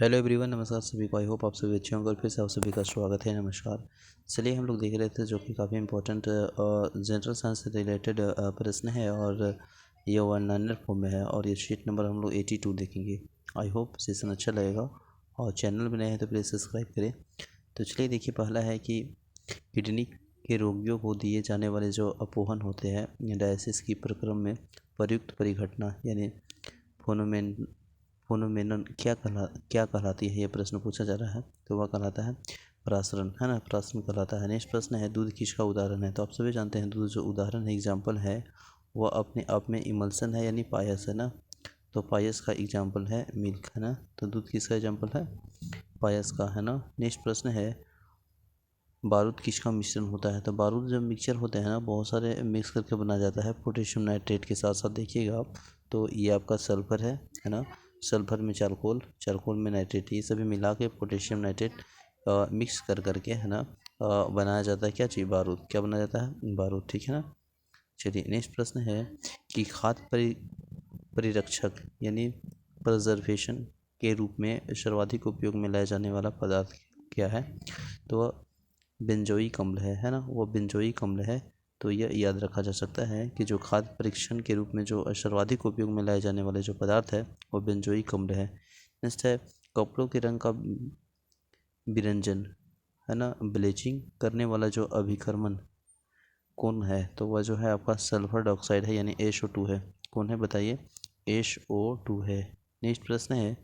Hello everyone, नमस्कार सभी को। आई होप आप सभी अच्छे होंगे और फिर से आप सभी का स्वागत है। नमस्कार। चलिए हम लोग देख रहे थे जो कि काफ़ी इंपॉर्टेंट जनरल साइंस से रिलेटेड प्रश्न है और ये 1 फॉर्म में है और ये शीट नंबर हम लोग 82 देखेंगे। आई होप सेशन अच्छा लगेगा और चैनल में नए हैं तो प्लीज़ सब्सक्राइब करें। तो चलिए देखिए, पहला है कि किडनी के रोगियों को दिए जाने वाले जो अपोहन होते हैं डायलिसिस की प्रक्रम में प्रयुक्त परिघटना यानी फोनोमेन फोनोमेनन क्या कहलाती है, ये प्रश्न पूछा जा रहा है। तो वह कहलाता है प्रासरण, है ना, प्रासरण कहलाता है। नेक्स्ट प्रश्न है दूध किसका उदाहरण है। तो आप सभी जानते हैं दूध जो उदाहरण है, एग्जाम्पल है, वह अपने आप में इमल्सन है यानी पायस, है ना। तो पायस का एग्जाम्पल है मिल्क, है ना। तो दूध किसका एग्जाम्पल है, पायस का, है ना। नेक्स्ट प्रश्न है बारूद किसका मिश्रण होता है। तो बारूद जब मिक्सचर होते हैं ना, बहुत सारे मिक्स करके बनाया जाता है पोटेशियम नाइट्रेट के साथ साथ। देखिएगा आप, तो ये आपका सल्फर है ना। सल्फर में चारकोल, चारकोल में नाइट्रेट, ये सभी मिला के पोटेशियम नाइट्रेट मिक्स कर करके, है ना, बनाया जाता है क्या चीज़, बारूद। क्या बनाया जाता है, बारूद, ठीक है ना। चलिए नेक्स्ट प्रश्न है कि खाद्य परिरक्षक यानी प्रिजर्वेशन के रूप में सर्वाधिक उपयोग में लाया जाने वाला पदार्थ क्या है। तो वह बेंजोइक अम्ल है ना, वो बेंजोइक अम्ल है। तो यह याद रखा जा सकता है कि जो खाद्य परीक्षण के रूप में जो सर्वाधिक उपयोग में लाए जाने वाले जो पदार्थ है वो बेंजोइक अम्ल है। नेक्स्ट है कपड़ों के रंग का विरंजन, है ना, ब्लीचिंग करने वाला जो अभिकर्मन कौन है। तो वह जो है आपका सल्फर डाइऑक्साइड है यानी SO2 है। कौन है बताइए, SO2 है। नेक्स्ट प्रश्न है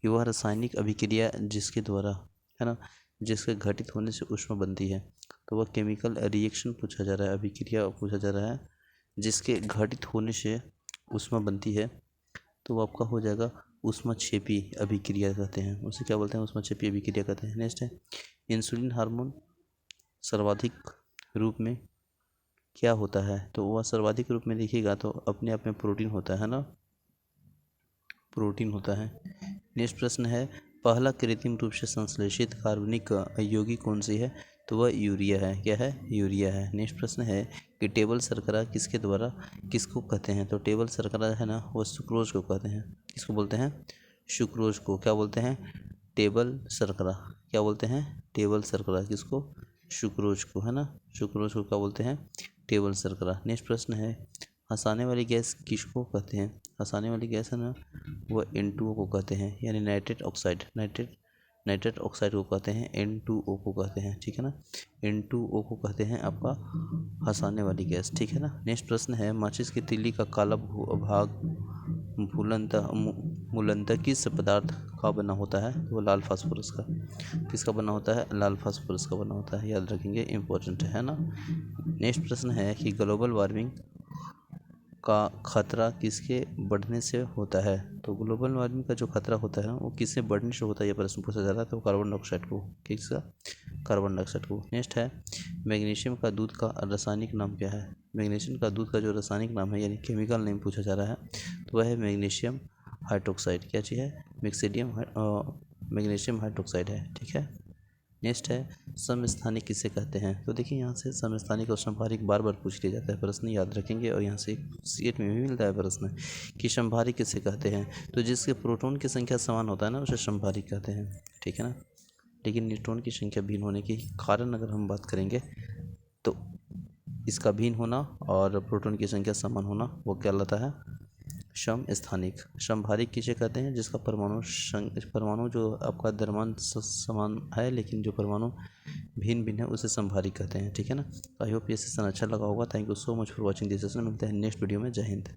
कि वह रासायनिक अभिक्रिया जिसके द्वारा, है ना, जिसके घटित होने से ऊष्मा बनती है। तो वह केमिकल रिएक्शन पूछा जा रहा है, अभिक्रिया पूछा जा रहा है जिसके घटित होने से ऊष्मा बनती है। तो वो आपका हो जाएगा ऊष्माक्षेपी अभिक्रिया कहते हैं, उसे क्या बोलते हैं, ऊष्माक्षेपी अभिक्रिया कहते हैं। नेक्स्ट है इंसुलिन हार्मोन सर्वाधिक रूप में क्या होता है। तो वह सर्वाधिक रूप में देखिएगा तो अपने आप में प्रोटीन होता है ना, प्रोटीन होता है। नेक्स्ट प्रश्न है पहला कृत्रिम रूप से संश्लेषित कार्बनिक यौगिक कौन सी है। तो वह यूरिया है। क्या है, यूरिया है। नेक्स्ट प्रश्न है कि टेबल शर्करा किसके द्वारा किसको कहते हैं। तो टेबल शर्करा है ना, वो सुक्रोज को कहते हैं। किसको बोलते हैं, सुक्रोज को। क्या बोलते हैं, टेबल शर्करा। क्या बोलते हैं, टेबल शर्करा किसको, सुक्रोज को, है ना। सुक्रोज को क्या बोलते हैं, टेबल शर्करा। नेक्स्ट प्रश्न है हंसाने वाली गैस किसको कहते हैं। हंसाने वाली गैस है ना, वो N2O को कहते हैं यानी नाइट्रेट ऑक्साइड, नाइट्रेट ऑक्साइड को कहते हैं, N2O को कहते हैं, ठीक है ना। N2O को कहते हैं आपका हंसाने वाली गैस, ठीक है ना। नेक्स्ट प्रश्न है माचिस की तीली का काला भाग मूलतः किस पदार्थ का बना होता है। वो लाल फास्फोरस का। किसका बना होता है, लाल फास्फोरस का बना होता है, याद रखेंगे, इंपॉर्टेंट है ना। नेक्स्ट प्रश्न है कि ग्लोबल वार्मिंग का खतरा किसके बढ़ने से होता है। तो ग्लोबल वार्मिंग का जो खतरा होता है वो किससे बढ़ने से होता है, ये प्रश्न पूछा जा रहा है। तो कार्बन डाइऑक्साइड को। किसका, कार्बन डाइऑक्साइड को। नेक्स्ट है मैग्नीशियम का दूध का रासायनिक नाम क्या है। मैग्नीशियम का दूध का जो रासायनिक नाम है यानी केमिकल नेम पूछा जा रहा है, तो वह है मैग्नीशियम हाइड्रोक्साइड। क्या चीज़ है, मैग्नीशियम हाइड्रोक्साइड है, ठीक है। नेक्स्ट है समस्थानिक किसे कहते हैं। तो देखिए यहाँ से समस्थानिक और संभारिक बार बार पूछ लिया जाता है, प्रश्न याद रखेंगे। और यहाँ से सीट में भी मिलता है प्रश्न कि संभारिक किसे कहते हैं। तो जिसके प्रोटॉन की संख्या समान होता है ना, उसे संभारिक कहते हैं, ठीक है ना। लेकिन न्यूट्रॉन की संख्या भिन्न होने के कारण अगर हम बात करेंगे तो इसका भिन्न होना और प्रोटॉन की संख्या समान होना वो क्या कहलाता है, समस्थानिक। समभारिक किसे कहते हैं, जिसका परमाणु जो आपका द्रव्यमान समान है लेकिन जो परमाणु भिन्न भिन्न है उसे समभारिक कहते हैं, ठीक है ना। आई होप ये सेशन अच्छा लगा होगा। Thank you so much for watching this session. मिलते हैं नेक्स्ट वीडियो में। जय हिंद।